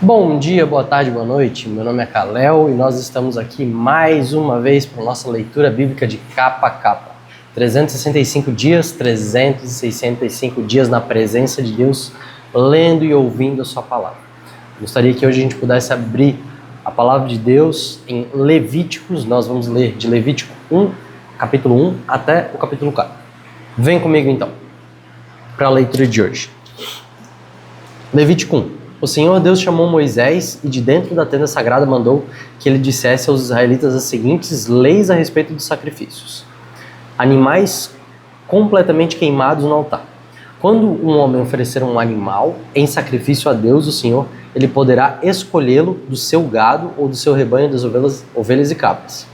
Bom dia, boa tarde, boa noite. Meu nome é Kalel e nós estamos aqui mais uma vez para a nossa leitura bíblica de capa a capa. 365 dias na presença de Deus, lendo e ouvindo a sua palavra. Gostaria que hoje a gente pudesse abrir a palavra de Deus em Levíticos. Nós vamos ler de Levítico 1, capítulo 1 até o capítulo 4. Vem comigo então para a leitura de hoje. Levítico 1. O Senhor Deus chamou Moisés e de dentro da tenda sagrada mandou que ele dissesse aos israelitas as seguintes leis a respeito dos sacrifícios. Animais completamente queimados no altar. Quando um homem oferecer um animal em sacrifício a Deus, o Senhor, ele poderá escolhê-lo do seu gado ou do seu rebanho das ovelhas e cabras.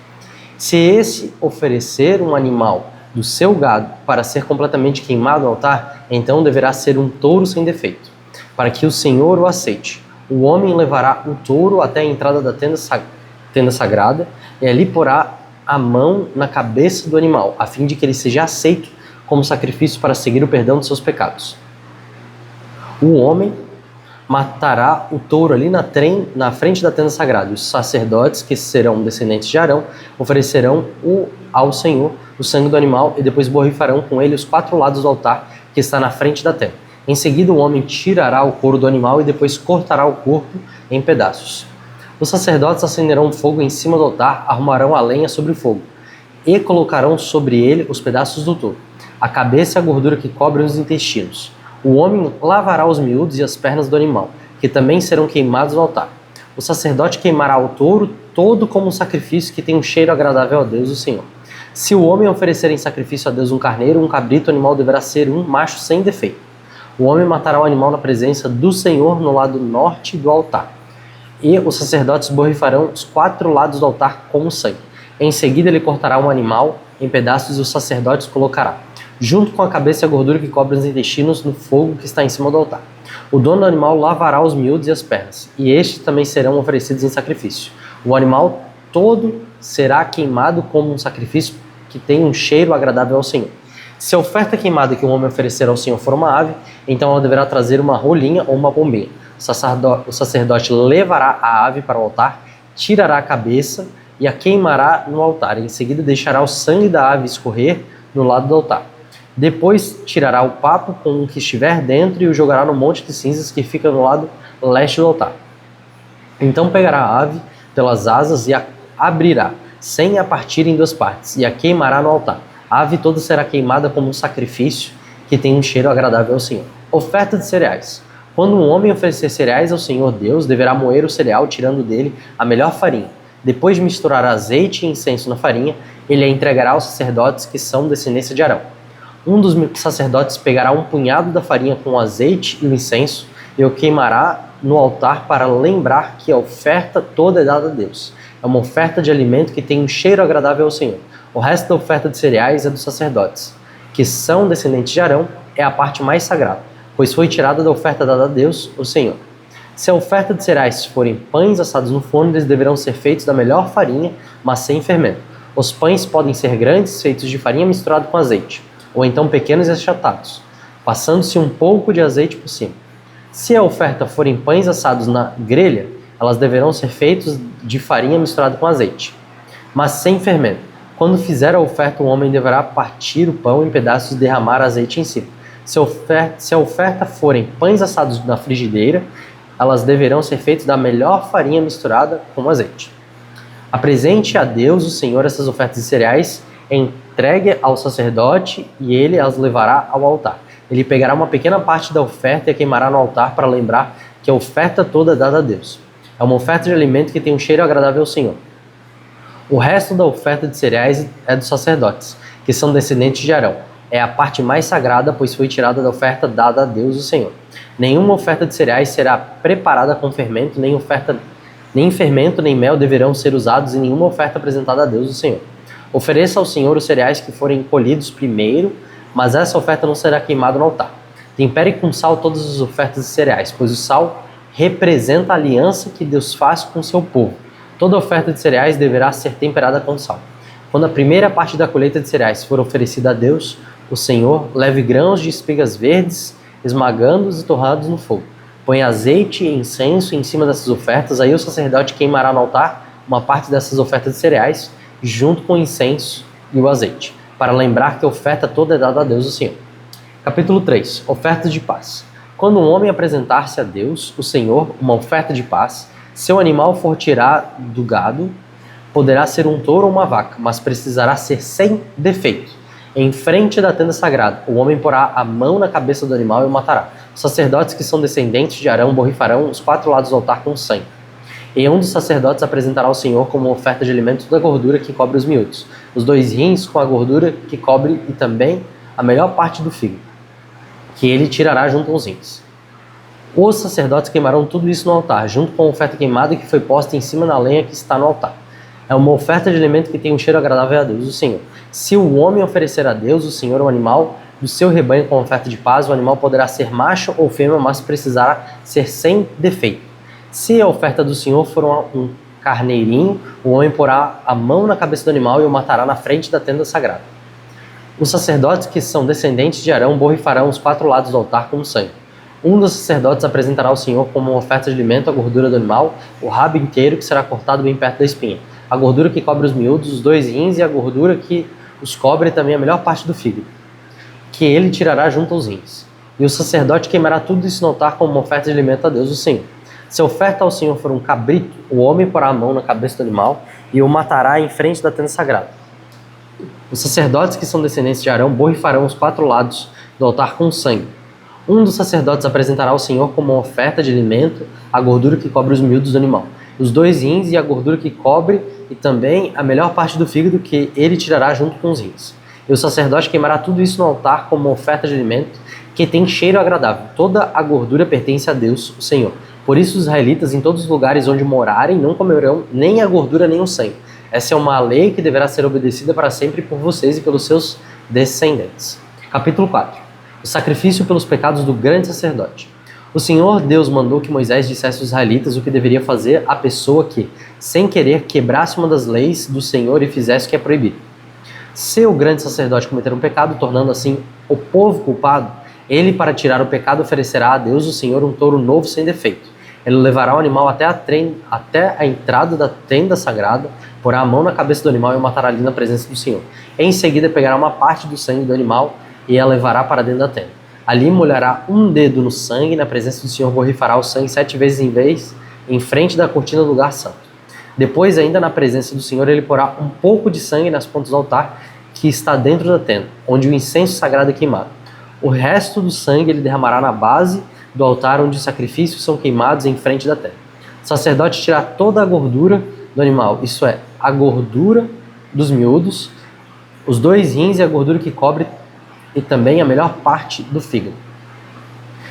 Se esse oferecer um animal do seu gado para ser completamente queimado no altar, então deverá ser um touro sem defeito, para que o Senhor o aceite. O homem levará o touro até a entrada da tenda sagrada e ali porá a mão na cabeça do animal, a fim de que ele seja aceito como sacrifício para seguir o perdão de seus pecados. O homem matará o touro ali na frente da tenda sagrada. Os sacerdotes, que serão descendentes de Arão, oferecerão ao Senhor o sangue do animal e depois borrifarão com ele os 4 lados do altar que está na frente da tenda. Em seguida, o homem tirará o couro do animal e depois cortará o corpo em pedaços. Os sacerdotes acenderão fogo em cima do altar, arrumarão a lenha sobre o fogo e colocarão sobre ele os pedaços do touro, a cabeça e a gordura que cobrem os intestinos. O homem lavará os miúdos e as pernas do animal, que também serão queimados no altar. O sacerdote queimará o touro todo como um sacrifício que tem um cheiro agradável a Deus, o Senhor. Se o homem oferecer em sacrifício a Deus um carneiro ou um cabrito, o animal deverá ser um macho sem defeito. O homem matará o animal na presença do Senhor no lado norte do altar. E os sacerdotes borrifarão os 4 lados do altar com o sangue. Em seguida ele cortará um animal em pedaços e os sacerdotes colocará, junto com a cabeça e a gordura que cobre os intestinos, no fogo que está em cima do altar. O dono do animal lavará os miúdos e as pernas, e estes também serão oferecidos em sacrifício. O animal todo será queimado como um sacrifício que tem um cheiro agradável ao Senhor. Se a oferta queimada que o homem oferecer ao Senhor for uma ave, então ela deverá trazer uma rolinha ou uma pombinha. O sacerdote levará a ave para o altar, tirará a cabeça e a queimará no altar. Em seguida deixará o sangue da ave escorrer no lado do altar. Depois tirará o papo com o que estiver dentro e o jogará no monte de cinzas que fica no lado leste do altar. Então pegará a ave pelas asas e a abrirá, sem a partir em 2 partes, e a queimará no altar. A ave toda será queimada como um sacrifício que tem um cheiro agradável ao Senhor. Oferta de cereais. Quando um homem oferecer cereais ao Senhor Deus, deverá moer o cereal, tirando dele a melhor farinha. Depois de misturar azeite e incenso na farinha, ele a entregará aos sacerdotes que são descendência de Arão. Um dos sacerdotes pegará um punhado da farinha com o azeite e o incenso e o queimará no altar para lembrar que a oferta toda é dada a Deus. É uma oferta de alimento que tem um cheiro agradável ao Senhor. O resto da oferta de cereais é dos sacerdotes, que são descendentes de Arão, é a parte mais sagrada, pois foi tirada da oferta dada a Deus, o Senhor. Se a oferta de cereais forem pães assados no forno, eles deverão ser feitos da melhor farinha, mas sem fermento. Os pães podem ser grandes, feitos de farinha misturada com azeite, ou então pequenos e achatados, passando-se um pouco de azeite por cima. Se a oferta forem pães assados na grelha, elas deverão ser feitos de farinha misturada com azeite, mas sem fermento. Quando fizer a oferta, o homem deverá partir o pão em pedaços e derramar azeite em cima. Se a oferta forem pães assados na frigideira, elas deverão ser feitas da melhor farinha misturada com azeite. Apresente a Deus, o Senhor, essas ofertas de cereais, entregue ao sacerdote e ele as levará ao altar. Ele pegará uma pequena parte da oferta e a queimará no altar para lembrar que a oferta toda é dada a Deus. É uma oferta de alimento que tem um cheiro agradável ao Senhor. O resto da oferta de cereais é dos sacerdotes, que são descendentes de Arão. É a parte mais sagrada, pois foi tirada da oferta dada a Deus, o Senhor. Nenhuma oferta de cereais será preparada com fermento, nem fermento nem mel deverão ser usados em nenhuma oferta apresentada a Deus, o Senhor. Ofereça ao Senhor os cereais que forem colhidos primeiro, mas essa oferta não será queimada no altar. Tempere com sal todas as ofertas de cereais, pois o sal representa a aliança que Deus faz com seu povo. Toda oferta de cereais deverá ser temperada com sal. Quando a primeira parte da colheita de cereais for oferecida a Deus, o Senhor, leve grãos de espigas verdes, esmagando-os e torrados no fogo. Põe azeite e incenso em cima dessas ofertas, aí o sacerdote queimará no altar uma parte dessas ofertas de cereais, junto com o incenso e o azeite, para lembrar que a oferta toda é dada a Deus o Senhor. Capítulo 3. Ofertas de paz. Quando um homem apresentar-se a Deus, o Senhor, uma oferta de paz, seu animal for tirar do gado, poderá ser um touro ou uma vaca, mas precisará ser sem defeito. Em frente da tenda sagrada, o homem porá a mão na cabeça do animal e o matará. Os sacerdotes que são descendentes de Arão borrifarão os 4 lados do altar com sangue. E um dos sacerdotes apresentará ao Senhor como oferta de alimento toda a gordura que cobre os miúdos, os 2 rins com a gordura que cobre e também a melhor parte do fígado, que ele tirará junto com os rins. Os sacerdotes queimarão tudo isso no altar, junto com a oferta queimada que foi posta em cima da lenha que está no altar. É uma oferta de alimento que tem um cheiro agradável a Deus, o Senhor. Se o homem oferecer a Deus, o Senhor, um animal do seu rebanho com oferta de paz, o animal poderá ser macho ou fêmea, mas precisará ser sem defeito. Se a oferta do Senhor for um carneirinho, o homem porá a mão na cabeça do animal e o matará na frente da tenda sagrada. Os sacerdotes que são descendentes de Arão borrifarão os 4 lados do altar com sangue. Um dos sacerdotes apresentará ao Senhor como uma oferta de alimento a gordura do animal, o rabo inteiro que será cortado bem perto da espinha, a gordura que cobre os miúdos, os 2 rins e a gordura que os cobre e também a melhor parte do fígado, que ele tirará junto aos rins. E o sacerdote queimará tudo isso no altar como uma oferta de alimento a Deus, o Senhor. Se a oferta ao Senhor for um cabrito, o homem porá a mão na cabeça do animal e o matará em frente da tenda sagrada. Os sacerdotes que são descendentes de Arão borrifarão os 4 lados do altar com sangue. Um dos sacerdotes apresentará ao Senhor como uma oferta de alimento a gordura que cobre os miúdos do animal, os 2 rins e a gordura que cobre e também a melhor parte do fígado que ele tirará junto com os rins. E o sacerdote queimará tudo isso no altar como uma oferta de alimento que tem cheiro agradável. Toda a gordura pertence a Deus, o Senhor. Por isso os israelitas em todos os lugares onde morarem não comerão nem a gordura nem o sangue. Essa é uma lei que deverá ser obedecida para sempre por vocês e pelos seus descendentes. Capítulo 4. O sacrifício pelos pecados do grande sacerdote. O Senhor Deus mandou que Moisés dissesse aos israelitas o que deveria fazer a pessoa que, sem querer, quebrasse uma das leis do Senhor e fizesse o que é proibido. Se o grande sacerdote cometer um pecado, tornando assim o povo culpado, ele, para tirar o pecado, oferecerá a Deus, o Senhor, um touro novo sem defeito. Ele levará o animal até a entrada da tenda sagrada, porá a mão na cabeça do animal e o matará ali na presença do Senhor. Em seguida, pegará uma parte do sangue do animal e a levará para dentro da tenda. Ali molhará um dedo no sangue, na presença do Senhor borrifará o sangue 7 vezes em frente da cortina do lugar santo. Depois, ainda na presença do Senhor, ele porá um pouco de sangue nas pontas do altar que está dentro da tenda, onde o incenso sagrado é queimado. O resto do sangue ele derramará na base do altar onde os sacrifícios são queimados em frente da tenda. O sacerdote tirará toda a gordura do animal, isso é, a gordura dos miúdos, os 2 rins e a gordura que cobre e também a melhor parte do fígado.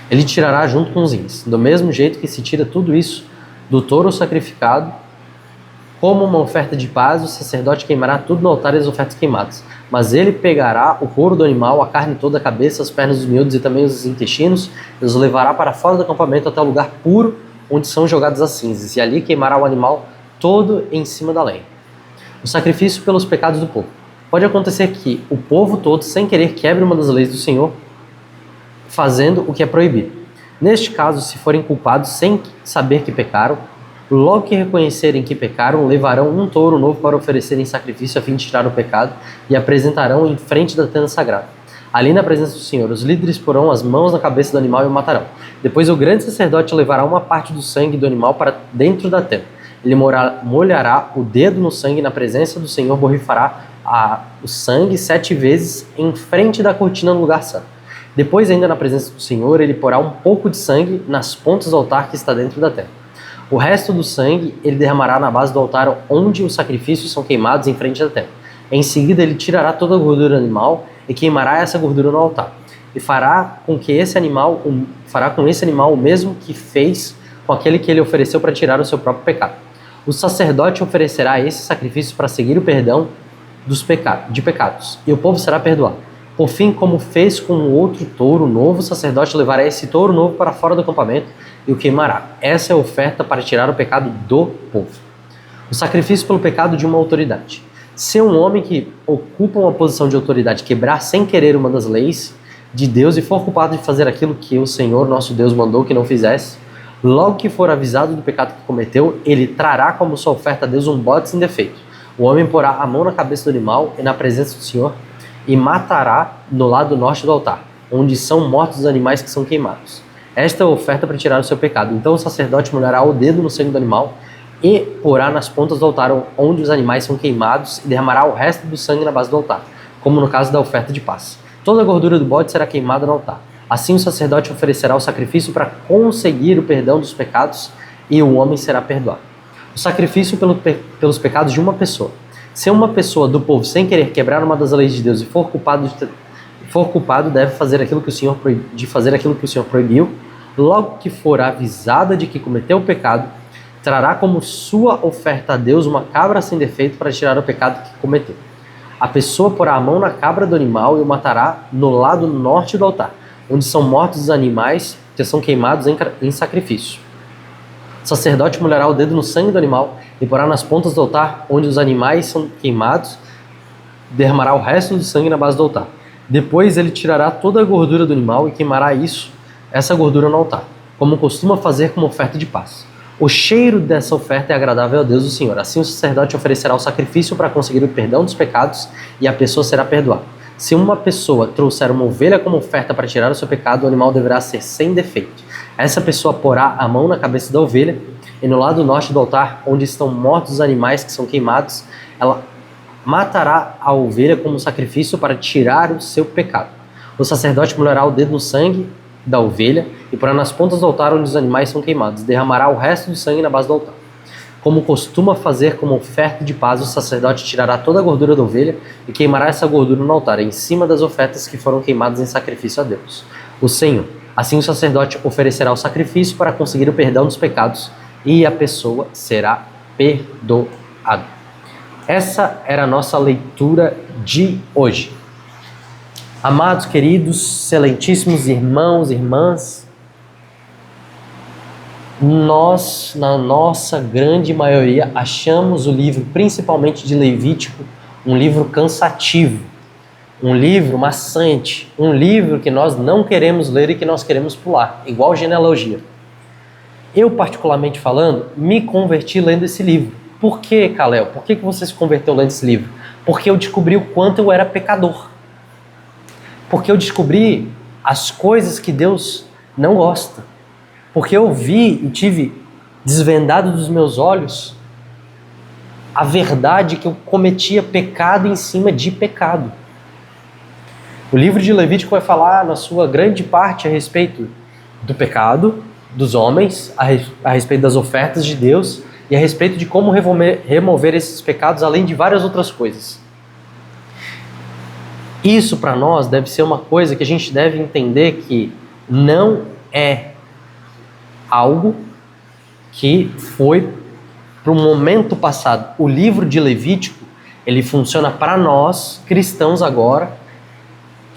Ele tirará junto com os rins, do mesmo jeito que se tira tudo isso do touro sacrificado. Como uma oferta de paz, o sacerdote queimará tudo no altar e as ofertas queimadas. Mas ele pegará o couro do animal, a carne toda, a cabeça, as pernas dos miúdos e também os intestinos, e os levará para fora do acampamento até o lugar puro onde são jogadas as cinzas, e ali queimará o animal todo em cima da lenha. O sacrifício pelos pecados do povo. Pode acontecer que o povo todo, sem querer, quebre uma das leis do Senhor, fazendo o que é proibido. Neste caso, se forem culpados sem saber que pecaram, logo que reconhecerem que pecaram, levarão um touro novo para oferecer em sacrifício a fim de tirar o pecado e apresentarão em frente da tenda sagrada. Ali na presença do Senhor, os líderes porão as mãos na cabeça do animal e o matarão. Depois o grande sacerdote levará uma parte do sangue do animal para dentro da tenda. Ele molhará o dedo no sangue e na presença do Senhor borrifará o sangue 7 vezes em frente da cortina no lugar santo. Depois, ainda na presença do Senhor, ele porá um pouco de sangue nas pontas do altar que está dentro da tenda. O resto do sangue ele derramará na base do altar onde os sacrifícios são queimados em frente da tenda. Em seguida ele tirará toda a gordura do animal e queimará essa gordura no altar. E fará com esse animal o mesmo que fez com aquele que ele ofereceu para tirar o seu próprio pecado. O sacerdote oferecerá esse sacrifício para seguir o perdão de pecados, e o povo será perdoado. Por fim, como fez com o outro touro novo, o sacerdote levará esse touro novo para fora do acampamento e o queimará. Essa é a oferta para tirar o pecado do povo. O sacrifício pelo pecado de uma autoridade. Se um homem que ocupa uma posição de autoridade quebrar sem querer uma das leis de Deus e for culpado de fazer aquilo que o Senhor nosso Deus mandou que não fizesse, logo que for avisado do pecado que cometeu, ele trará como sua oferta a Deus um bode sem defeito. O homem porá a mão na cabeça do animal e na presença do Senhor e matará no lado norte do altar, onde são mortos os animais que são queimados. Esta é a oferta para tirar o seu pecado. Então o sacerdote molhará o dedo no sangue do animal e porá nas pontas do altar onde os animais são queimados e derramará o resto do sangue na base do altar, como no caso da oferta de paz. Toda a gordura do bode será queimada no altar. Assim o sacerdote oferecerá o sacrifício para conseguir o perdão dos pecados e o homem será perdoado. O sacrifício pelos pecados de uma pessoa. Se uma pessoa do povo sem querer quebrar uma das leis de Deus e for culpado, deve fazer aquilo que o Senhor proibiu. Logo que for avisada de que cometeu o pecado, trará como sua oferta a Deus uma cabra sem defeito para tirar o pecado que cometeu. A pessoa porá a mão na cabra do animal e o matará no lado norte do altar, onde são mortos os animais que são queimados em sacrifício. O sacerdote molhará o dedo no sangue do animal e porá nas pontas do altar onde os animais são queimados, derramará o resto do sangue na base do altar. Depois ele tirará toda a gordura do animal e queimará essa gordura no altar, como costuma fazer como oferta de paz. O cheiro dessa oferta é agradável a Deus o Senhor. Assim o sacerdote oferecerá o sacrifício para conseguir o perdão dos pecados e a pessoa será perdoada. Se uma pessoa trouxer uma ovelha como oferta para tirar o seu pecado, o animal deverá ser sem defeito. Essa pessoa porá a mão na cabeça da ovelha e no lado norte do altar, onde estão mortos os animais que são queimados, ela matará a ovelha como sacrifício para tirar o seu pecado. O sacerdote molhará o dedo no sangue da ovelha e porá nas pontas do altar onde os animais são queimados. Derramará o resto do sangue na base do altar. Como costuma fazer como oferta de paz, o sacerdote tirará toda a gordura da ovelha e queimará essa gordura no altar, em cima das ofertas que foram queimadas em sacrifício a Deus, o Senhor. Assim o sacerdote oferecerá o sacrifício para conseguir o perdão dos pecados e a pessoa será perdoada. Essa era a nossa leitura de hoje. Amados, queridos, excelentíssimos irmãos e irmãs, nós, na nossa grande maioria, achamos o livro, principalmente de Levítico, um livro cansativo, um livro maçante, um livro que nós não queremos ler e que nós queremos pular, igual genealogia. Eu, particularmente falando, me converti lendo esse livro. Por que, Kalel? Por que você se converteu lendo esse livro? Porque eu descobri o quanto eu era pecador. Porque eu descobri as coisas que Deus não gosta. Porque eu vi e tive desvendado dos meus olhos a verdade que eu cometia pecado em cima de pecado. O livro de Levítico vai falar, na sua grande parte, a respeito do pecado dos homens, a respeito das ofertas de Deus e a respeito de como remover esses pecados, além de várias outras coisas. Isso para nós deve ser uma coisa que a gente deve entender que não é algo que foi para um momento passado. O livro de Levítico, ele funciona para nós, cristãos agora,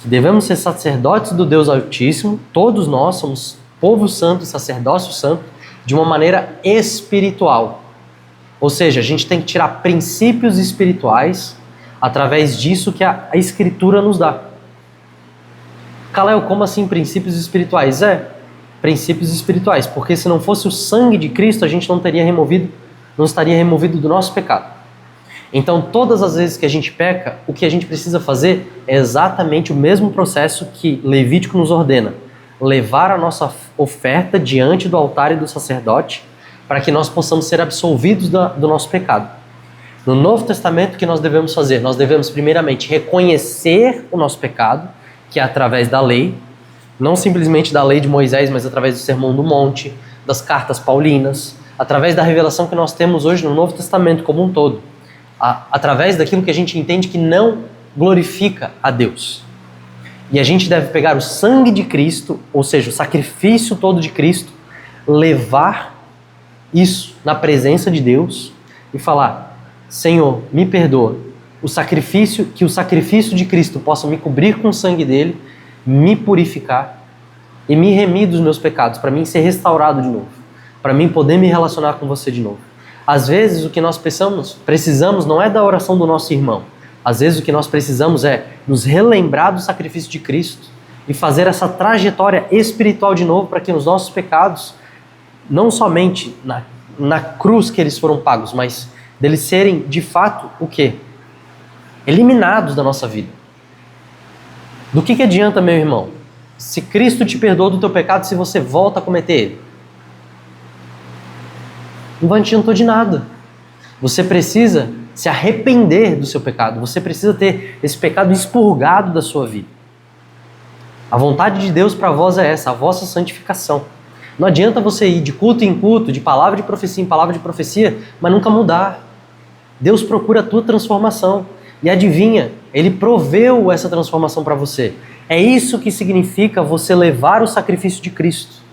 que devemos ser sacerdotes do Deus Altíssimo. Todos nós somos povo santo, sacerdócio santo, de uma maneira espiritual. Ou seja, a gente tem que tirar princípios espirituais através disso que a Escritura nos dá. Kalel, como assim princípios espirituais? Princípios espirituais, porque se não fosse o sangue de Cristo, a gente não estaria removido do nosso pecado. Então, todas as vezes que a gente peca, o que a gente precisa fazer é exatamente o mesmo processo que Levítico nos ordena: levar a nossa oferta diante do altar e do sacerdote, para que nós possamos ser absolvidos do nosso pecado. No Novo Testamento, o que nós devemos fazer? Nós devemos primeiramente reconhecer o nosso pecado, que é através da lei, não simplesmente da lei de Moisés, mas através do Sermão do Monte, das cartas paulinas, através da revelação que nós temos hoje no Novo Testamento como um todo, através daquilo que a gente entende que não glorifica a Deus. E a gente deve pegar o sangue de Cristo, ou seja, o sacrifício todo de Cristo, levar isso na presença de Deus e falar: Senhor, me perdoa. Que o sacrifício de Cristo possa me cobrir com o sangue dele, me purificar e me remir dos meus pecados, para mim ser restaurado de novo, para mim poder me relacionar com você de novo. Às vezes o que nós precisamos não é da oração do nosso irmão. Às vezes o que nós precisamos é nos relembrar do sacrifício de Cristo e fazer essa trajetória espiritual de novo para que os nossos pecados, não somente na cruz que eles foram pagos, mas deles serem de fato o quê? Eliminados da nossa vida. Do que adianta, meu irmão, se Cristo te perdoa do teu pecado se você volta a cometer ele? Não adiantou de nada. Você precisa se arrepender do seu pecado. Você precisa ter esse pecado expurgado da sua vida. A vontade de Deus para vós é essa, a vossa santificação. Não adianta você ir de culto em culto, de palavra de profecia em palavra de profecia, mas nunca mudar. Deus procura a tua transformação. E adivinha, Ele proveu essa transformação para você. É isso que significa você levar o sacrifício de Cristo.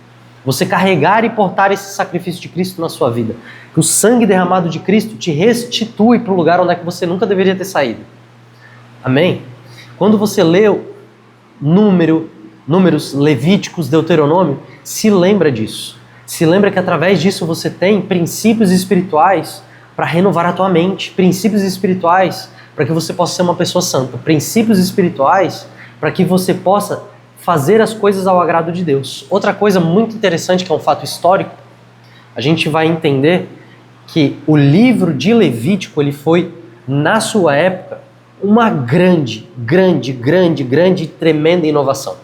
Você carregar e portar esse sacrifício de Cristo na sua vida. Que o sangue derramado de Cristo te restitui para o lugar onde é que você nunca deveria ter saído. Amém? Quando você lê Números, Levíticos, Deuteronômio, se lembra disso. Se lembra que através disso você tem princípios espirituais para renovar a tua mente. Princípios espirituais para que você possa ser uma pessoa santa. Princípios espirituais para que você possa fazer as coisas ao agrado de Deus. Outra coisa muito interessante, que é um fato histórico, a gente vai entender que o livro de Levítico, ele foi, na sua época, uma grande e tremenda inovação.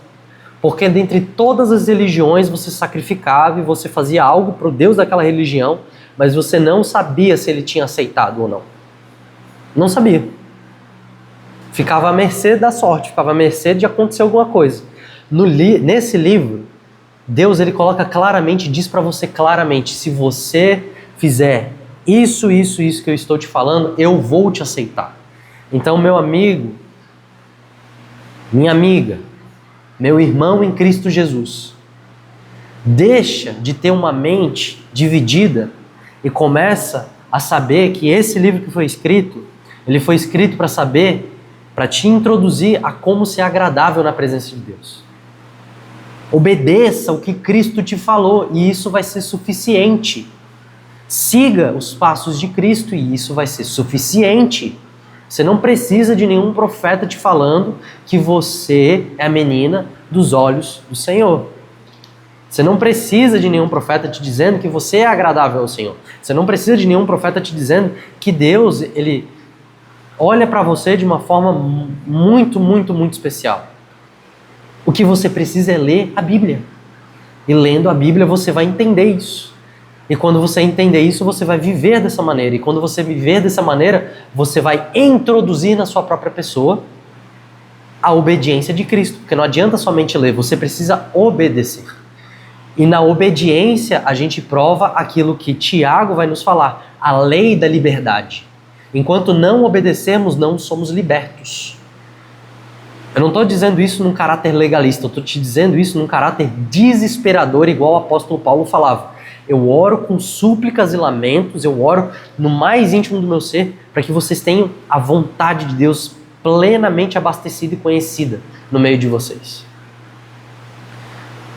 Porque dentre todas as religiões você sacrificava e você fazia algo para o Deus daquela religião, mas você não sabia se ele tinha aceitado ou não. Não sabia. Ficava à mercê da sorte, ficava à mercê de acontecer alguma coisa. Nesse livro, Deus ele coloca claramente, diz para você claramente, se você fizer isso que eu estou te falando, eu vou te aceitar. Então, meu amigo, minha amiga, meu irmão em Cristo Jesus, deixa de ter uma mente dividida e começa a saber que esse livro que foi escrito, ele foi escrito para saber, para te introduzir a como ser agradável na presença de Deus. Obedeça o que Cristo te falou e isso vai ser suficiente. Siga os passos de Cristo e isso vai ser suficiente. Você não precisa de nenhum profeta te falando que você é a menina dos olhos do Senhor. Você não precisa de nenhum profeta te dizendo que você é agradável ao Senhor. Você não precisa de nenhum profeta te dizendo que Deus, ele olha para você de uma forma muito especial. O que você precisa é ler a Bíblia. E lendo a Bíblia você vai entender isso. E quando você entender isso, você vai viver dessa maneira. E quando você viver dessa maneira, você vai introduzir na sua própria pessoa a obediência de Cristo. Porque não adianta somente ler, você precisa obedecer. E na obediência a gente prova aquilo que Tiago vai nos falar, a lei da liberdade. Enquanto não obedecermos, não somos libertos. Eu não estou dizendo isso num caráter legalista, eu estou te dizendo isso num caráter desesperador, igual o apóstolo Paulo falava. Eu oro com súplicas e lamentos, eu oro no mais íntimo do meu ser, para que vocês tenham a vontade de Deus plenamente abastecida e conhecida no meio de vocês.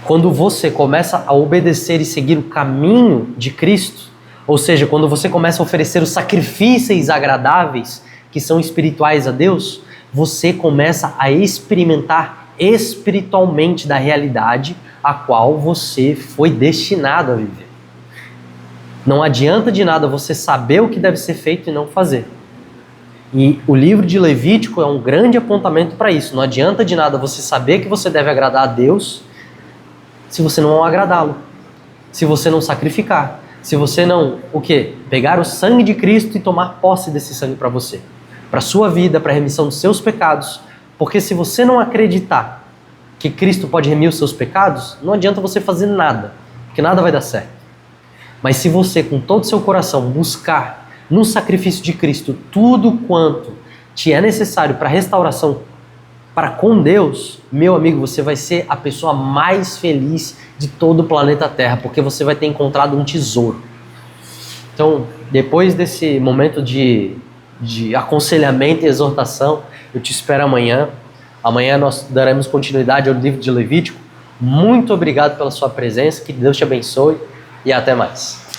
Quando você começa a obedecer e seguir o caminho de Cristo, ou seja, quando você começa a oferecer os sacrifícios agradáveis que são espirituais a Deus, você começa a experimentar espiritualmente da realidade a qual você foi destinado a viver. Não adianta de nada você saber o que deve ser feito e não fazer. E o livro de Levítico é um grande apontamento para isso. Não adianta de nada você saber que você deve agradar a Deus se você não agradá-lo. Se você não sacrificar. Se você não, o quê? Pegar o sangue de Cristo e tomar posse desse sangue para você. Para a sua vida, para a remissão dos seus pecados. Porque se você não acreditar que Cristo pode remir os seus pecados, não adianta você fazer nada. Porque nada vai dar certo. Mas se você, com todo o seu coração, buscar no sacrifício de Cristo tudo quanto te é necessário para restauração para com Deus, meu amigo, você vai ser a pessoa mais feliz de todo o planeta Terra, porque você vai ter encontrado um tesouro. Então, depois desse momento de aconselhamento e exortação, eu te espero amanhã. Amanhã nós daremos continuidade ao livro de Levítico. Muito obrigado pela sua presença, que Deus te abençoe e até mais.